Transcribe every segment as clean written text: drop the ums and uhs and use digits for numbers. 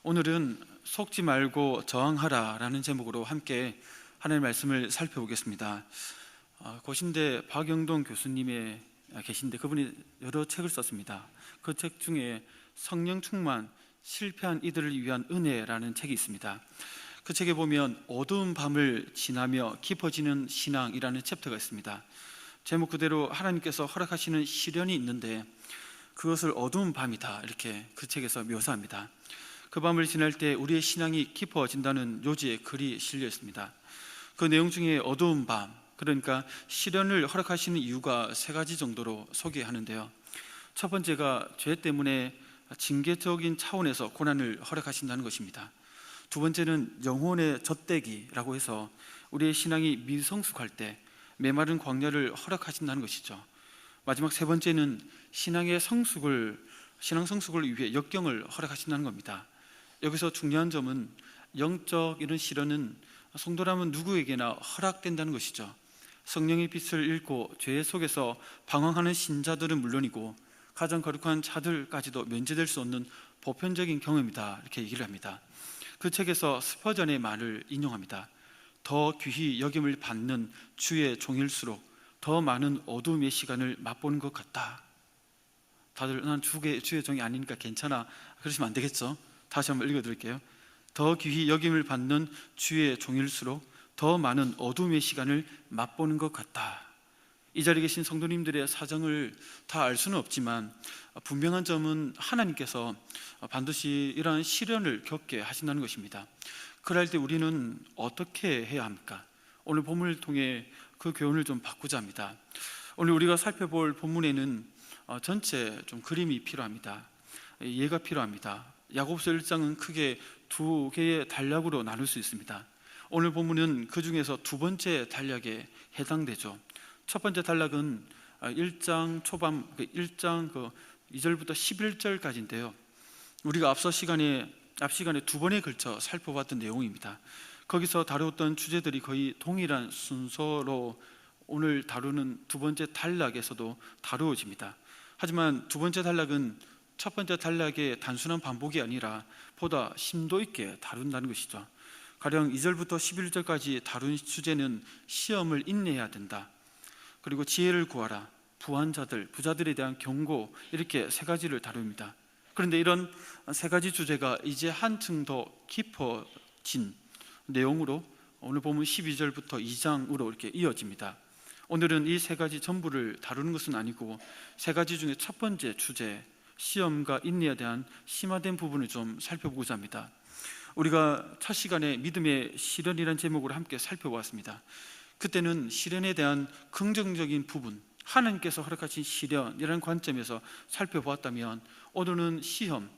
오늘은 속지 말고 저항하라 라는 제목으로 함께 하나님의 말씀을 살펴보겠습니다. 고신대 박영동 교수님의 계신데 그분이 여러 책을 썼습니다. 그 책 중에 성령 충만 실패한 이들을 위한 은혜라는 책이 있습니다. 그 책에 보면 어두운 밤을 지나며 깊어지는 신앙이라는 챕터가 있습니다. 제목 그대로 하나님께서 허락하시는 시련이 있는데 그것을 어두운 밤이다 이렇게 그 책에서 묘사합니다. 그 밤을 지날 때 우리의 신앙이 깊어진다는 요지의 글이 실려 있습니다. 그 내용 중에 어두운 밤, 그러니까 시련을 허락하시는 이유가 세 가지 정도로 소개하는데요. 첫 번째가 죄 때문에 징계적인 차원에서 고난을 허락하신다는 것입니다. 두 번째는 영혼의 젖대기라고 해서 우리의 신앙이 미성숙할 때 메마른 광야를 허락하신다는 것이죠. 마지막 세 번째는 신앙 성숙을 위해 역경을 허락하신다는 겁니다. 여기서 중요한 점은 영적 이런 시련은 성도라면 누구에게나 허락된다는 것이죠. 성령의 빛을 잃고 죄 속에서 방황하는 신자들은 물론이고 가장 거룩한 자들까지도 면제될 수 없는 보편적인 경험이다 이렇게 얘기를 합니다. 그 책에서 스퍼전의 말을 인용합니다. 더 귀히 여김을 받는 주의 종일수록 더 많은 어둠의 시간을 맛보는 것 같다. 다들 난 주의 종이 아니니까 괜찮아 그러시면 안 되겠죠? 다시 한번 읽어드릴게요. 더 귀히 여김을 받는 주의 종일수록 더 많은 어둠의 시간을 맛보는 것 같다. 이 자리에 계신 성도님들의 사정을 다 알 수는 없지만 분명한 점은 하나님께서 반드시 이러한 시련을 겪게 하신다는 것입니다. 그럴 때 우리는 어떻게 해야 합니까? 오늘 본문을 통해 그 교훈을 좀 바꾸자 합니다. 오늘 우리가 살펴볼 본문에는 전체 좀 그림이 필요합니다. 이해가 필요합니다. 야고보서 1장은 크게 두 개의 단락으로 나눌 수 있습니다. 오늘 본문은 그 중에서 두 번째 단락에 해당되죠. 첫 번째 단락은 1장 초반 1장 2절부터 11절까지인데요. 우리가 앞 시간에 두 번에 걸쳐 살펴봤던 내용입니다. 거기서 다루었던 주제들이 거의 동일한 순서로 오늘 다루는 두 번째 단락에서도 다루어집니다. 하지만 두 번째 단락은 첫 번째 단락의 단순한 반복이 아니라 보다 심도 있게 다룬다는 것이죠. 가령 2절부터 11절까지 다룬 주제는 시험을 인내해야 된다, 그리고 지혜를 구하라, 부한 자들, 부자들에 대한 경고, 이렇게 세 가지를 다룹니다. 그런데 이런 세 가지 주제가 이제 한층 더 깊어진 내용으로 오늘 보면 12절부터 2장으로 이렇게 이어집니다. 오늘은 이 세 가지 전부를 다루는 것은 아니고 세 가지 중에 첫 번째 주제, 시험과 인내에 대한 심화된 부분을 좀 살펴보고자 합니다. 우리가 첫 시간에 믿음의 시련이라는 제목으로 함께 살펴보았습니다. 그때는 시련에 대한 긍정적인 부분, 하나님께서 허락하신 시련이라는 관점에서 살펴보았다면 오늘은 시험,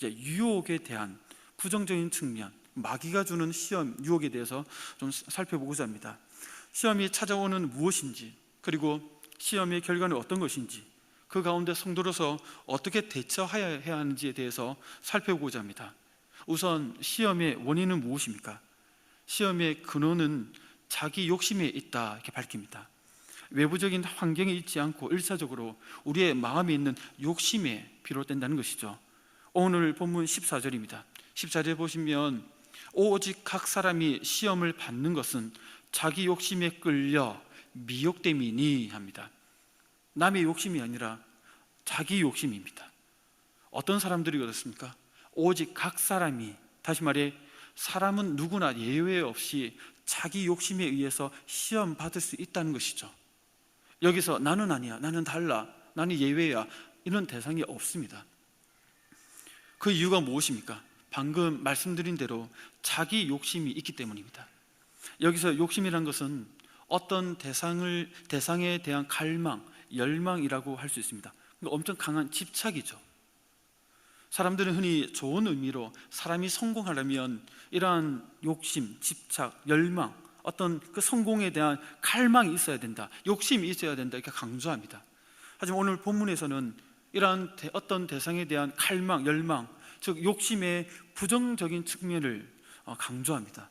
유혹에 대한 부정적인 측면, 마귀가 주는 시험, 유혹에 대해서 좀 살펴보고자 합니다. 시험이 찾아오는 무엇인지, 그리고 시험의 결과는 어떤 것인지, 그 가운데 성도로서 어떻게 대처해야 하는지에 대해서 살펴보고자 합니다. 우선 시험의 원인은 무엇입니까? 시험의 근원은 자기 욕심에 있다 이렇게 밝힙니다. 외부적인 환경에 있지 않고 일차적으로 우리의 마음에 있는 욕심에 비롯된다는 것이죠. 오늘 본문 14절입니다. 14절 보시면 오직 각 사람이 시험을 받는 것은 자기 욕심에 끌려 미혹됨이니 합니다. 남의 욕심이 아니라 자기 욕심입니다. 어떤 사람들이 그렇습니까? 오직 각 사람이, 다시 말해 사람은 누구나 예외 없이 자기 욕심에 의해서 시험 받을 수 있다는 것이죠. 여기서 나는 아니야, 나는 달라, 나는 예외야, 이런 대상이 없습니다. 그 이유가 무엇입니까? 방금 말씀드린 대로 자기 욕심이 있기 때문입니다. 여기서 욕심이란 것은 어떤 대상에 대한 갈망, 열망이라고 할 수 있습니다. 엄청 강한 집착이죠. 사람들은 흔히 좋은 의미로 사람이 성공하려면 이러한 욕심, 집착, 열망, 어떤 그 성공에 대한 갈망이 있어야 된다, 욕심이 있어야 된다 이렇게 강조합니다. 하지만 오늘 본문에서는 이러한 어떤 대상에 대한 갈망, 열망, 즉 욕심의 부정적인 측면을 강조합니다.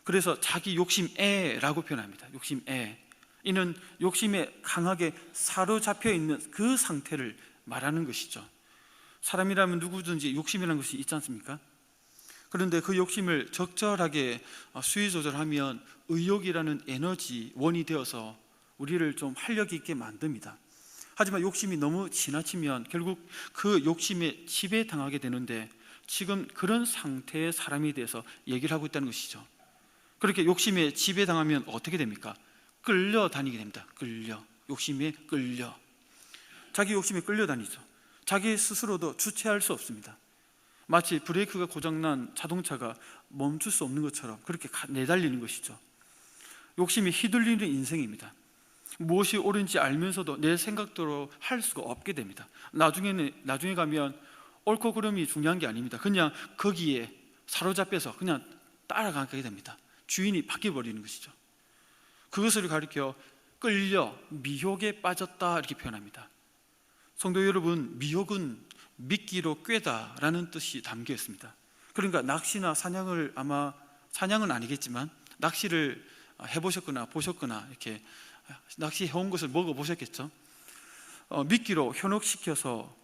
그래서 자기 욕심에라고 표현합니다. 욕심에. 이는 욕심에 강하게 사로잡혀 있는 그 상태를 말하는 것이죠. 사람이라면 누구든지 욕심이라는 것이 있지 않습니까? 그런데 그 욕심을 적절하게 수위 조절하면 의욕이라는 에너지 원이 되어서 우리를 좀 활력 있게 만듭니다. 하지만 욕심이 너무 지나치면 결국 그 욕심에 지배당하게 되는데, 지금 그런 상태의 사람에 대해서 얘기를 하고 있다는 것이죠. 그렇게 욕심에 지배당하면 어떻게 됩니까? 끌려다니게 됩니다. 욕심에 끌려. 자기 욕심에 끌려다니죠. 자기 스스로도 주체할 수 없습니다. 마치 브레이크가 고장난 자동차가 멈출 수 없는 것처럼 그렇게 내달리는 것이죠. 욕심이 휘둘리는 인생입니다. 무엇이 옳은지 알면서도 내 생각대로 할 수가 없게 됩니다. 나중에 가면 옳고 그름이 중요한 게 아닙니다. 그냥 거기에 사로잡혀서 그냥 따라가게 됩니다. 주인이 바뀌어버리는 것이죠. 그것을 가리켜 끌려 미혹에 빠졌다 이렇게 표현합니다. 성도 여러분, 미혹은 미끼로 꿰다라는 뜻이 담겨 있습니다. 그러니까 낚시나 사냥은 아니겠지만 낚시를 해보셨거나 보셨거나 이렇게 낚시해온 것을 먹어보셨겠죠. 미끼로 현혹시켜서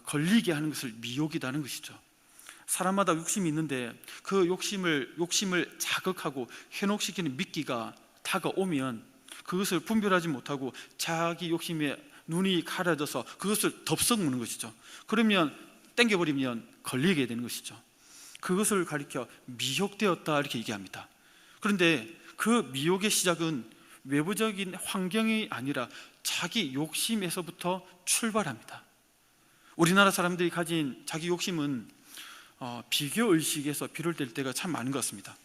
걸리게 하는 것을 미혹이라는 것이죠. 사람마다 욕심이 있는데 그 욕심을 자극하고 현혹시키는 미끼가 다가오면 그것을 분별하지 못하고 자기 욕심에 눈이 가려져서 그것을 덥석 무는 것이죠. 그러면 땡겨버리면 걸리게 되는 것이죠. 그것을 가리켜 미혹되었다 이렇게 얘기합니다. 그런데 그 미혹의 시작은 외부적인 환경이 아니라 자기 욕심에서부터 출발합니다. 우리나라 사람들이 가진 자기 욕심은 비교의식에서 비롯될 때가 참 많은 것 같습니다.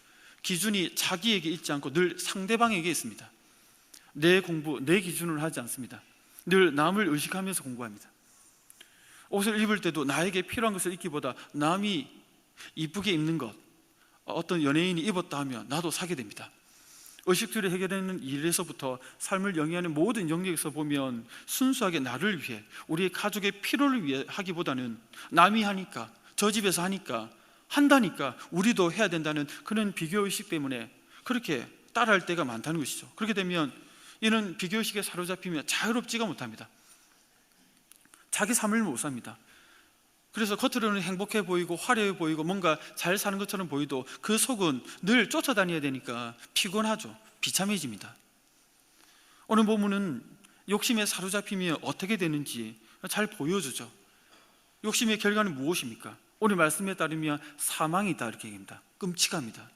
기준이 자기에게 있지 않고 늘 상대방에게 있습니다. 내 공부, 내 기준으로 하지 않습니다. 늘 남을 의식하면서 공부합니다. 옷을 입을 때도 나에게 필요한 것을 입기보다 남이 이쁘게 입는 것, 어떤 연예인이 입었다 하면 나도 사게 됩니다. 의식주를 해결하는 일에서부터 삶을 영위하는 모든 영역에서 보면 순수하게 나를 위해, 우리의 가족의 필요를 위해 하기보다는 남이 하니까, 저 집에서 하니까, 한다니까 우리도 해야 된다는 그런 비교의식 때문에 그렇게 따라할 때가 많다는 것이죠. 그렇게 되면 이런 비교의식에 사로잡히면 자유롭지가 못합니다. 자기 삶을 못 삽니다. 그래서 겉으로는 행복해 보이고 화려해 보이고 뭔가 잘 사는 것처럼 보이도 그 속은 늘 쫓아다녀야 되니까 피곤하죠. 비참해집니다. 오늘 본문은 욕심에 사로잡히면 어떻게 되는지 잘 보여주죠. 욕심의 결과는 무엇입니까? 오늘 말씀에 따르면 사망이다 이렇게 얘기합니다. 끔찍합니다.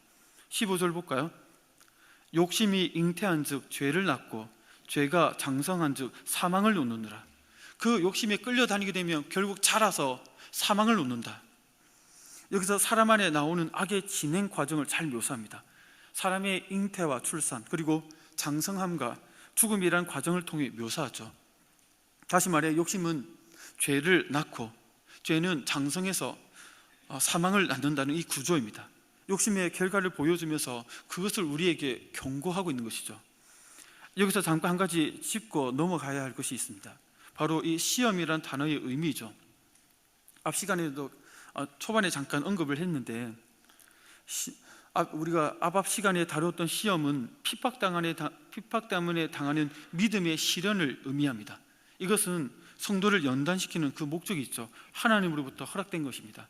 15절 볼까요? 욕심이 잉태한 즉 죄를 낳고 죄가 장성한 즉 사망을 놓느니라. 그 욕심에 끌려다니게 되면 결국 자라서 사망을 놓는다. 여기서 사람 안에 나오는 악의 진행 과정을 잘 묘사합니다. 사람의 잉태와 출산 그리고 장성함과 죽음이라는 과정을 통해 묘사하죠. 다시 말해 욕심은 죄를 낳고 죄는 장성해서 사망을 낳는다는 이 구조입니다. 욕심의 결과를 보여주면서 그것을 우리에게 경고하고 있는 것이죠. 여기서 잠깐 한 가지 짚고 넘어가야 할 것이 있습니다. 바로 이 시험이란 단어의 의미죠. 앞 시간에도 초반에 잠깐 언급을 했는데 우리가 앞 시간에 다루었던 시험은 핍박 때문에 당하는 믿음의 시련을 의미합니다. 이것은 성도를 연단시키는 그 목적이 있죠. 하나님으로부터 허락된 것입니다.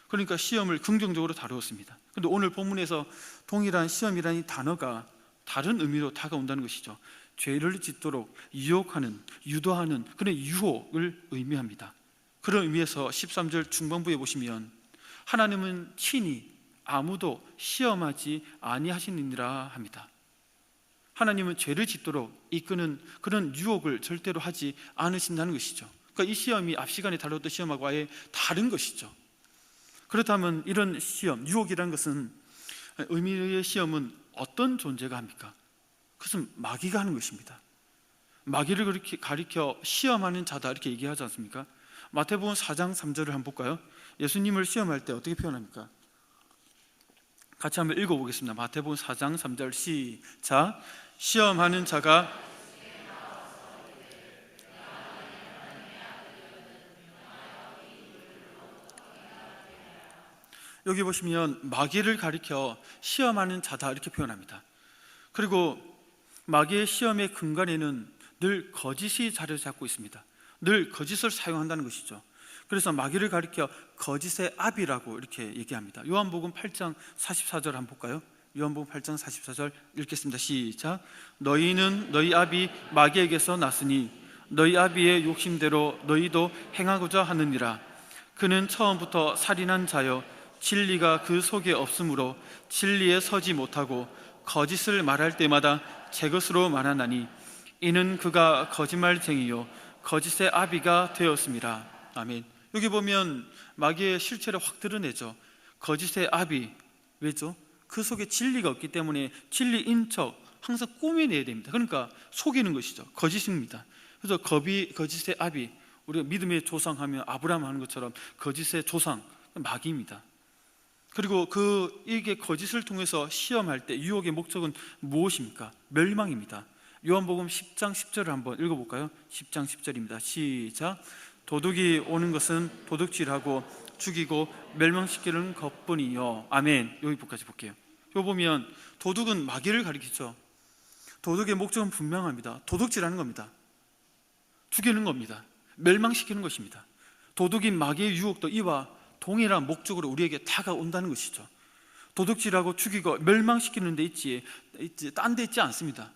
그러니까 시험을 긍정적으로 다루었습니다. 그런데 오늘 본문에서 동일한 시험이라는 이 단어가 다른 의미로 다가온다는 것이죠. 죄를 짓도록 유혹하는, 유도하는 그런 유혹을 의미합니다. 그런 의미에서 13절 중반부에 보시면 하나님은 친히 아무도 시험하지 아니하시느니라 합니다. 하나님은 죄를 짓도록 이끄는 그런 유혹을 절대로 하지 않으신다는 것이죠. 그러니까 이 시험이 앞 시간에 다뤘던 시험하고 아예 다른 것이죠. 그렇다면 이런 시험, 유혹이라는 것은 의미의 시험은 어떤 존재가 합니까? 그것은 마귀가 하는 것입니다. 마귀를 그렇게 가리켜 시험하는 자다 이렇게 얘기하지 않습니까? 마태복음 4장 3절을 한번 볼까요? 예수님을 시험할 때 어떻게 표현합니까? 같이 한번 읽어보겠습니다. 마태복음 4장 3절 시작. 시험하는 자가 여기 보시면 마귀를 가리켜 시험하는 자다 이렇게 표현합니다. 그리고 마귀의 시험의 근간에는 늘 거짓이 자리를 잡고 있습니다. 늘 거짓을 사용한다는 것이죠. 그래서 마귀를 가리켜 거짓의 아비라고 이렇게 얘기합니다. 요한복음 8장 44절 한번 볼까요? 요한복음 8장 44절 읽겠습니다. 시작. 너희는 너희 아비 마귀에게서 났으니 너희 아비의 욕심대로 너희도 행하고자 하느니라. 그는 처음부터 살인한 자여 진리가 그 속에 없으므로 진리에 서지 못하고 거짓을 말할 때마다 제 것으로 말하나니 이는 그가 거짓말쟁이요 거짓의 아비가 되었습니다. 아멘. 여기 보면 마귀의 실체를 확 드러내죠. 거짓의 아비. 왜죠? 그 속에 진리가 없기 때문에 진리인 척 항상 꾸며내야 됩니다. 그러니까 속이는 것이죠. 거짓입니다. 그래서 거짓의 아비, 우리가 믿음의 조상 하면 아브라함 하는 것처럼 거짓의 조상, 마귀입니다. 그리고 이게 거짓을 통해서 시험할 때 유혹의 목적은 무엇입니까? 멸망입니다. 요한복음 10장 10절을 한번 읽어볼까요? 10장 10절입니다. 시작. 도둑이 오는 것은 도둑질하고 죽이고 멸망시키는 것뿐이요. 아멘. 여기까지 볼게요. 여기 보면 도둑은 마귀를 가리키죠. 도둑의 목적은 분명합니다. 도둑질하는 겁니다. 죽이는 겁니다. 멸망시키는 것입니다. 도둑인 마귀의 유혹도 이와 동일한 목적으로 우리에게 다가온다는 것이죠. 도둑질하고 죽이고 멸망시키는 데 있지 딴 데 있지 않습니다.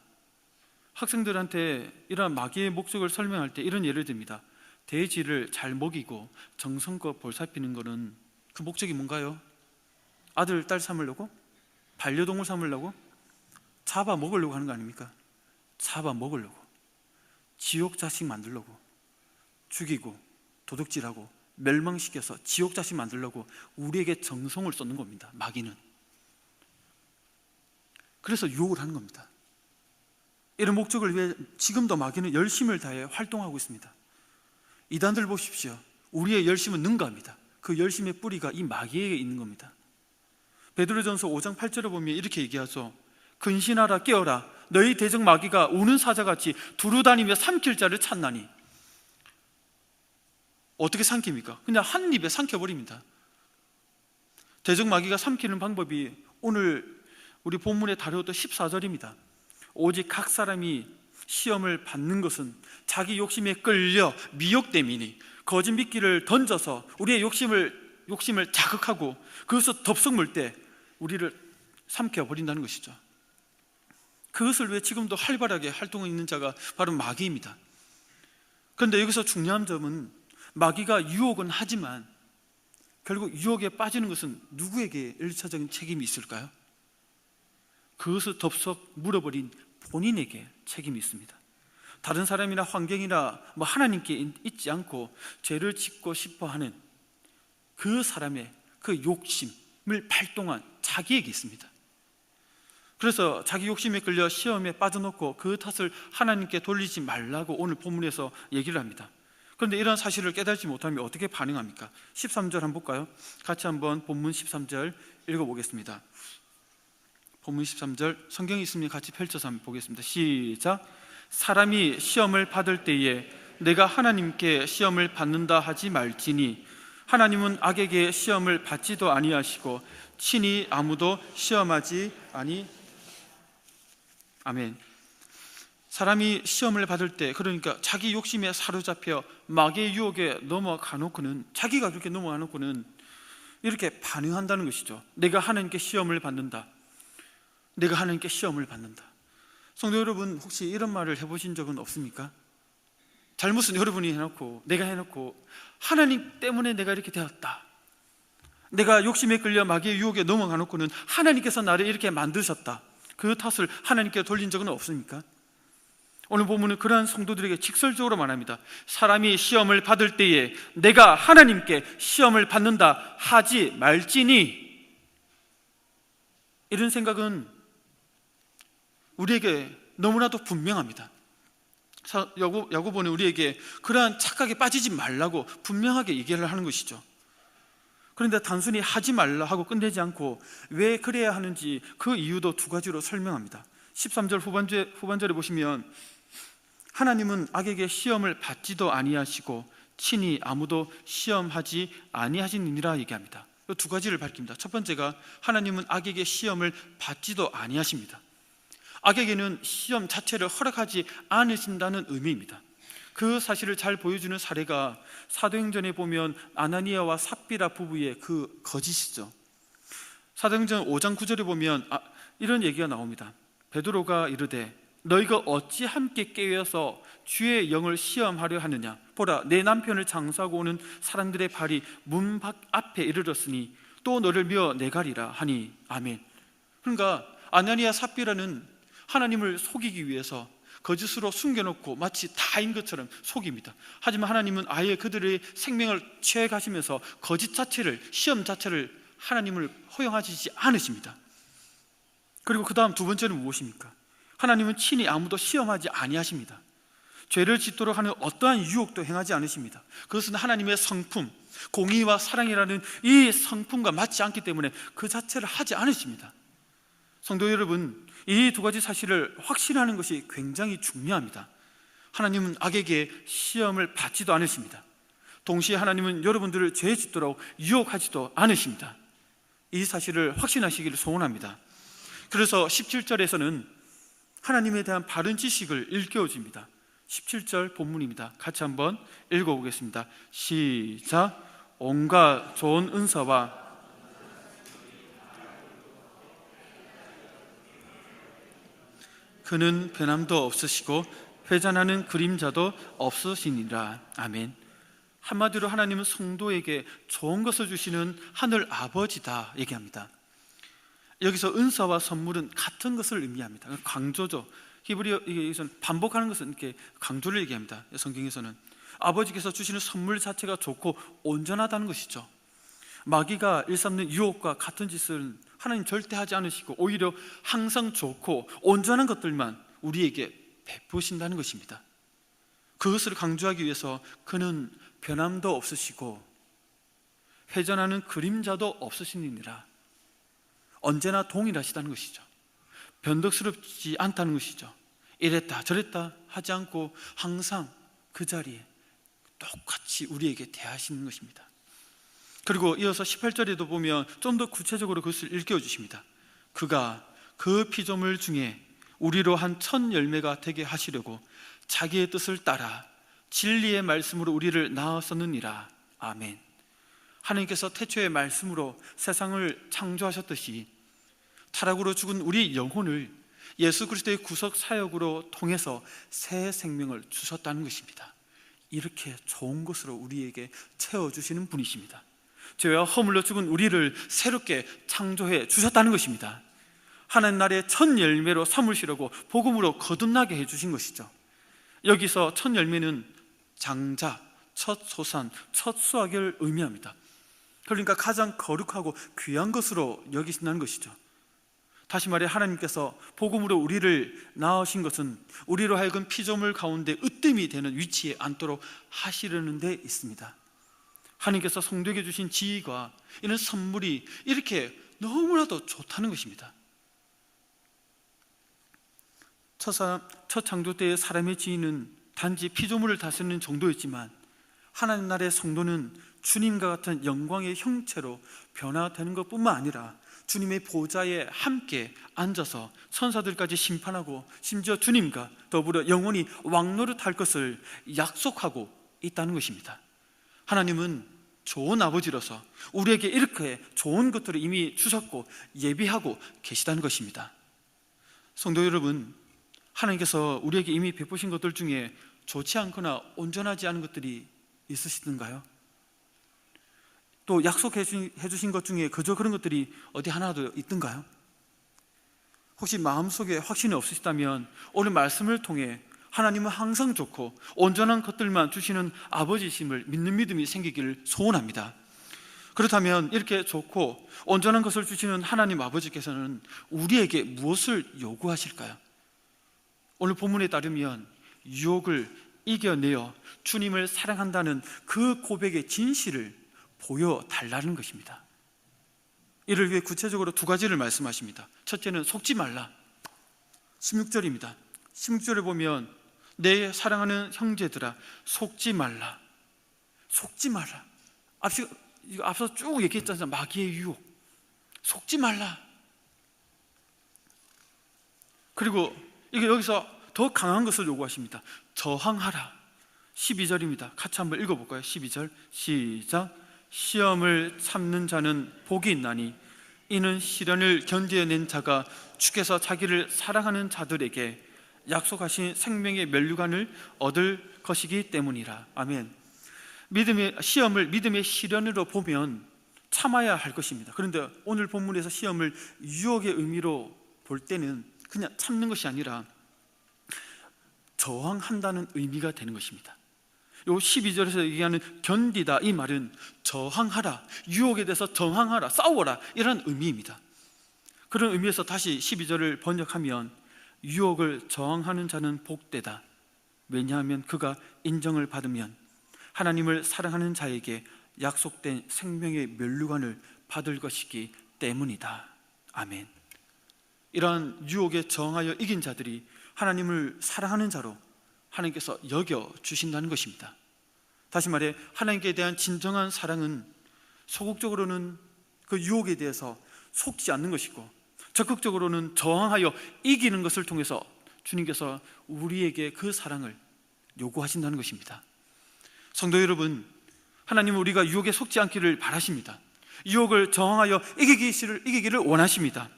학생들한테 이러한 마귀의 목적을 설명할 때 이런 예를 듭니다. 돼지를 잘 먹이고 정성껏 볼살피는 것은 그 목적이 뭔가요? 아들, 딸 삼으려고? 반려동물 삼으려고? 잡아 먹으려고 하는 거 아닙니까? 잡아 먹으려고, 지옥 자식 만들려고, 죽이고 도둑질하고 멸망시켜서 지옥 자식 만들려고 우리에게 정성을 쏟는 겁니다. 마귀는. 그래서 유혹을 하는 겁니다. 이런 목적을 위해 지금도 마귀는 열심을 다해 활동하고 있습니다. 이단들 보십시오. 우리의 열심은 능가합니다. 그 열심의 뿌리가 이 마귀에게 있는 겁니다. 베드로전서 5장 8절에 보면 이렇게 얘기하죠. 근신하라 깨어라 너희 대적 마귀가 우는 사자같이 두루다니며 삼킬 자를 찾나니. 어떻게 삼킵니까? 그냥 한 입에 삼켜버립니다. 대적 마귀가 삼키는 방법이 오늘 우리 본문에 다루었던 14절입니다. 오직 각 사람이 시험을 받는 것은 자기 욕심에 끌려 미혹됨이니 거짓 미끼를 던져서 우리의 욕심을 자극하고 그것을 덥석 물 때 우리를 삼켜버린다는 것이죠. 그것을 위해 지금도 활발하게 활동하고 있는 자가 바로 마귀입니다. 그런데 여기서 중요한 점은 마귀가 유혹은 하지만 결국 유혹에 빠지는 것은 누구에게 일차적인 책임이 있을까요? 그것을 덥석 물어버린 본인에게 책임이 있습니다. 다른 사람이나 환경이나 하나님께 있지 않고 죄를 짓고 싶어하는 그 사람의 그 욕심을 발동한 자기에게 있습니다. 그래서 자기 욕심에 끌려 시험에 빠져놓고 그 탓을 하나님께 돌리지 말라고 오늘 본문에서 얘기를 합니다. 그런데 이런 사실을 깨닫지 못하면 어떻게 반응합니까? 13절 한번 볼까요? 같이 한번 본문 13절 읽어보겠습니다. 본문 13절 성경이 있으면 같이 펼쳐서 한번 보겠습니다. 시작. 사람이 시험을 받을 때에 내가 하나님께 시험을 받는다 하지 말지니 하나님은 악에게 시험을 받지도 아니하시고 친히 아무도 시험하지 아니. 아멘. 사람이 시험을 받을 때, 그러니까 자기 욕심에 사로잡혀 마귀의 유혹에 넘어가놓고는, 자기가 그렇게 넘어가놓고는 이렇게 반응한다는 것이죠. 내가 하나님께 시험을 받는다. 내가 하나님께 시험을 받는다. 성도 여러분, 혹시 이런 말을 해보신 적은 없습니까? 잘못은 여러분이 해놓고 내가 해놓고 하나님 때문에 내가 이렇게 되었다. 내가 욕심에 끌려 마귀의 유혹에 넘어가놓고는 하나님께서 나를 이렇게 만드셨다. 그 탓을 하나님께 돌린 적은 없습니까? 오늘 본문은 그러한 성도들에게 직설적으로 말합니다. 사람이 시험을 받을 때에 내가 하나님께 시험을 받는다 하지 말지니. 이런 생각은 우리에게 너무나도 분명합니다. 야고보는 우리에게 그러한 착각에 빠지지 말라고 분명하게 얘기를 하는 것이죠. 그런데 단순히 하지 말라 하고 끝내지 않고 왜 그래야 하는지 그 이유도 두 가지로 설명합니다. 13절 후반절에 보시면 하나님은 악에게 시험을 받지도 아니하시고 친히 아무도 시험하지 아니하시느니라 얘기합니다. 이 두 가지를 밝힙니다. 첫 번째가 하나님은 악에게 시험을 받지도 아니하십니다. 악에게는 시험 자체를 허락하지 않으신다는 의미입니다. 그 사실을 잘 보여주는 사례가 사도행전에 보면 아나니아와 삽비라 부부의 그 거짓이죠. 사도행전 5장 9절에 보면 이런 얘기가 나옵니다. 베드로가 이르되 너희가 어찌 함께 깨어서 주의 영을 시험하려 하느냐. 보라, 내 남편을 장사하고 오는 사람들의 발이 문 앞에 이르렀으니 또 너를 미워 내가리라 하니. 아멘. 그러니까 아나니아 삽비라는 하나님을 속이기 위해서 거짓으로 숨겨놓고 마치 다인 것처럼 속입니다. 하지만 하나님은 아예 그들의 생명을 취해가시면서 거짓 자체를, 시험 자체를 하나님을 허용하시지 않으십니다. 그리고 그 다음 두 번째는 무엇입니까? 하나님은 친히 아무도 시험하지 아니하십니다. 죄를 짓도록 하는 어떠한 유혹도 행하지 않으십니다. 그것은 하나님의 성품, 공의와 사랑이라는 이 성품과 맞지 않기 때문에 그 자체를 하지 않으십니다. 성도 여러분, 이 두 가지 사실을 확신하는 것이 굉장히 중요합니다. 하나님은 악에게 시험을 받지도 않으십니다. 동시에 하나님은 여러분들을 죄 짓도록 유혹하지도 않으십니다. 이 사실을 확신하시기를 소원합니다. 그래서 17절에서는 하나님에 대한 바른 지식을 일깨워줍니다. 17절 본문입니다. 같이 한번 읽어보겠습니다. 시작. 온갖 좋은 은사와 그는 변함도 없으시고 회전하는 그림자도 없으시니라. 아멘. 한마디로 하나님은 성도에게 좋은 것을 주시는 하늘 아버지다 얘기합니다. 여기서 은사와 선물은 같은 것을 의미합니다. 강조죠. 히브리어에서는 반복하는 것은 이렇게 강조를 얘기합니다. 성경에서는 아버지께서 주시는 선물 자체가 좋고 온전하다는 것이죠. 마귀가 일삼는 유혹과 같은 짓을 하나님 절대 하지 않으시고 오히려 항상 좋고 온전한 것들만 우리에게 베푸신다는 것입니다. 그것을 강조하기 위해서 그는 변함도 없으시고 회전하는 그림자도 없으시니라. 언제나 동일하시다는 것이죠. 변덕스럽지 않다는 것이죠. 이랬다 저랬다 하지 않고 항상 그 자리에 똑같이 우리에게 대하시는 것입니다. 그리고 이어서 18절에도 보면 좀 더 구체적으로 그것을 일깨워 주십니다. 그가 그 피조물 중에 우리로 한 첫 열매가 되게 하시려고 자기의 뜻을 따라 진리의 말씀으로 우리를 낳았었느니라. 아멘. 하나님께서 태초의 말씀으로 세상을 창조하셨듯이 타락으로 죽은 우리 영혼을 예수 그리스도의 구속 사역으로 통해서 새 생명을 주셨다는 것입니다. 이렇게 좋은 것으로 우리에게 채워주시는 분이십니다. 죄와 허물로 죽은 우리를 새롭게 창조해 주셨다는 것입니다. 하나님 나라의 첫 열매로 삼으시려고 복음으로 거듭나게 해주신 것이죠. 여기서 첫 열매는 장자, 첫 소산, 첫 수확을 의미합니다. 그러니까 가장 거룩하고 귀한 것으로 여기신다는 것이죠. 다시 말해 하나님께서 복음으로 우리를 낳으신 것은 우리로 하여금 피조물 가운데 으뜸이 되는 위치에 앉도록 하시려는 데 있습니다. 하나님께서 성도에게 주신 지위가 이런 선물이 이렇게 너무나도 좋다는 것입니다. 첫 창조 때의 사람의 지위는 단지 피조물을 다스리는 정도였지만 하나님 나라의 성도는 주님과 같은 영광의 형체로 변화되는 것뿐만 아니라 주님의 보좌에 함께 앉아서 천사들까지 심판하고 심지어 주님과 더불어 영원히 왕노릇할 것을 약속하고 있다는 것입니다. 하나님은 좋은 아버지로서 우리에게 이렇게 좋은 것들을 이미 주셨고 예비하고 계시다는 것입니다. 성도 여러분, 하나님께서 우리에게 이미 베푸신 것들 중에 좋지 않거나 온전하지 않은 것들이 있으시던가요? 또 약속해 주신 것 중에 그저 그런 것들이 어디 하나도 있던가요? 혹시 마음속에 확신이 없으시다면 오늘 말씀을 통해 하나님은 항상 좋고 온전한 것들만 주시는 아버지심을 믿는 믿음이 생기기를 소원합니다. 그렇다면 이렇게 좋고 온전한 것을 주시는 하나님 아버지께서는 우리에게 무엇을 요구하실까요? 오늘 본문에 따르면 유혹을 이겨내어 주님을 사랑한다는 그 고백의 진실을 보여달라는 것입니다. 이를 위해 구체적으로 두 가지를 말씀하십니다. 첫째는 속지 말라. 16절입니다. 16절에 보면 내 사랑하는 형제들아 속지 말라. 속지 말라. 앞서 쭉 얘기했잖아요. 마귀의 유혹. 속지 말라. 그리고 이게 여기서 더 강한 것을 요구하십니다. 저항하라. 12절입니다. 같이 한번 읽어볼까요? 12절 시작. 시험을 참는 자는 복이 있나니 이는 시련을 견디어낸 자가 주께서 자기를 사랑하는 자들에게 약속하신 생명의 면류관을 얻을 것이기 때문이라. 아멘. 믿음의 시험을 믿음의 시련으로 보면 참아야 할 것입니다. 그런데 오늘 본문에서 시험을 유혹의 의미로 볼 때는 그냥 참는 것이 아니라 저항한다는 의미가 되는 것입니다. 요 12절에서 얘기하는 견디다, 이 말은 저항하라, 유혹에 대해서 저항하라, 싸워라, 이런 의미입니다. 그런 의미에서 다시 12절을 번역하면 유혹을 저항하는 자는 복되다. 왜냐하면 그가 인정을 받으면 하나님을 사랑하는 자에게 약속된 생명의 면류관을 받을 것이기 때문이다. 아멘. 이러한 유혹에 저항하여 이긴 자들이 하나님을 사랑하는 자로 하나님께서 여겨주신다는 것입니다. 다시 말해 하나님께 대한 진정한 사랑은 소극적으로는 그 유혹에 대해서 속지 않는 것이고, 적극적으로는 저항하여 이기는 것을 통해서 주님께서 우리에게 그 사랑을 요구하신다는 것입니다. 성도 여러분, 하나님은 우리가 유혹에 속지 않기를 바라십니다. 유혹을 저항하여 이기기를 원하십니다.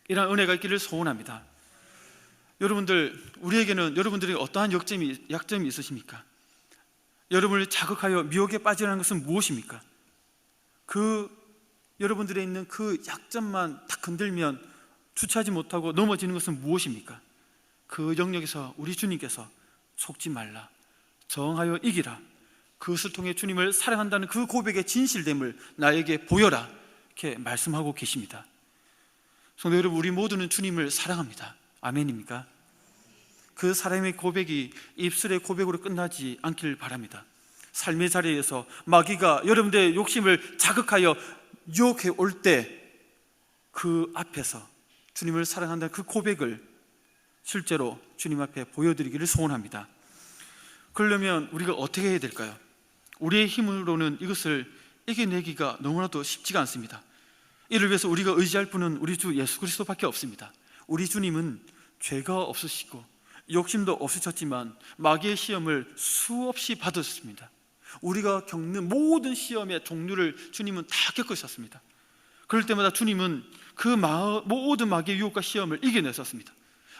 이런 은혜가 있기를 소원합니다. 여러분들, 우리에게는 여러분들이 어떠한 약점이 있으십니까? 여러분을 자극하여 미혹에 빠지라는 것은 무엇입니까? 여러분들에 있는 그 약점만 딱 건들면 주체하지 못하고 넘어지는 것은 무엇입니까? 그 영역에서 우리 주님께서 속지 말라, 저항하여 이기라, 그것을 통해 주님을 사랑한다는 그 고백의 진실됨을 나에게 보여라, 이렇게 말씀하고 계십니다. 성도 여러분, 우리 모두는 주님을 사랑합니다. 아멘입니까? 그 사랑의 고백이 입술의 고백으로 끝나지 않기를 바랍니다. 삶의 자리에서 마귀가 여러분들의 욕심을 자극하여 유혹해 올 때 그 앞에서 주님을 사랑한다는 그 고백을 실제로 주님 앞에 보여드리기를 소원합니다. 그러려면 우리가 어떻게 해야 될까요? 우리의 힘으로는 이것을 이겨내기가 너무나도 쉽지가 않습니다. 이를 위해서 우리가 의지할 분은 우리 주 예수 그리스도밖에 없습니다. 우리 주님은 죄가 없으시고 욕심도 없으셨지만 마귀의 시험을 수없이 받으셨습니다. 우리가 겪는 모든 시험의 종류를 주님은 다 겪으셨습니다. 그럴 때마다 주님은 그 모든 마귀의 유혹과 시험을 이겨내셨습니다.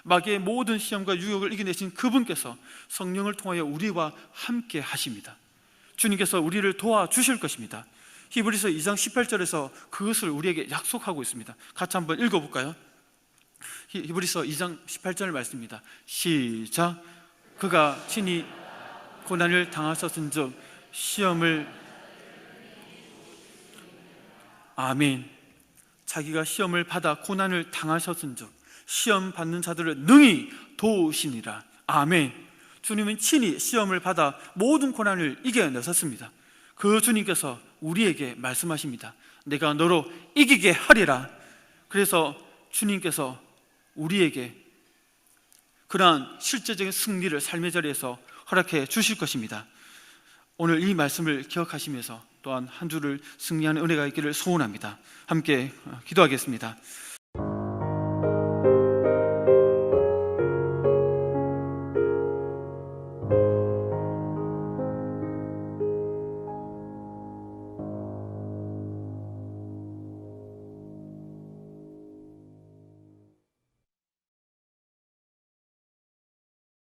마귀의 모든 시험과 유혹을 이겨내신 그분께서 성령을 통하여 우리와 함께 하십니다. 주님께서 우리를 도와주실 것입니다. 히브리서 2장 18절에서 그것을 우리에게 약속하고 있습니다. 같이 한번 읽어볼까요? 히브리서 2장 18절 말씀입니다. 시작. 그가 친히 고난을 당하셨은즉 시험을, 아멘. 자기가 시험을 받아 고난을 당하셨은즉 시험 받는 자들을 능히 도우시니라. 아멘. 주님은 친히 시험을 받아 모든 고난을 이겨내셨습니다. 그 주님께서 우리에게 말씀하십니다. 내가 너로 이기게 하리라. 그래서 주님께서 우리에게 그러한 실제적인 승리를 삶의 자리에서 허락해 주실 것입니다. 오늘 이 말씀을 기억하시면서 또한 한 주를 승리하는 은혜가 있기를 소원합니다. 함께 기도하겠습니다.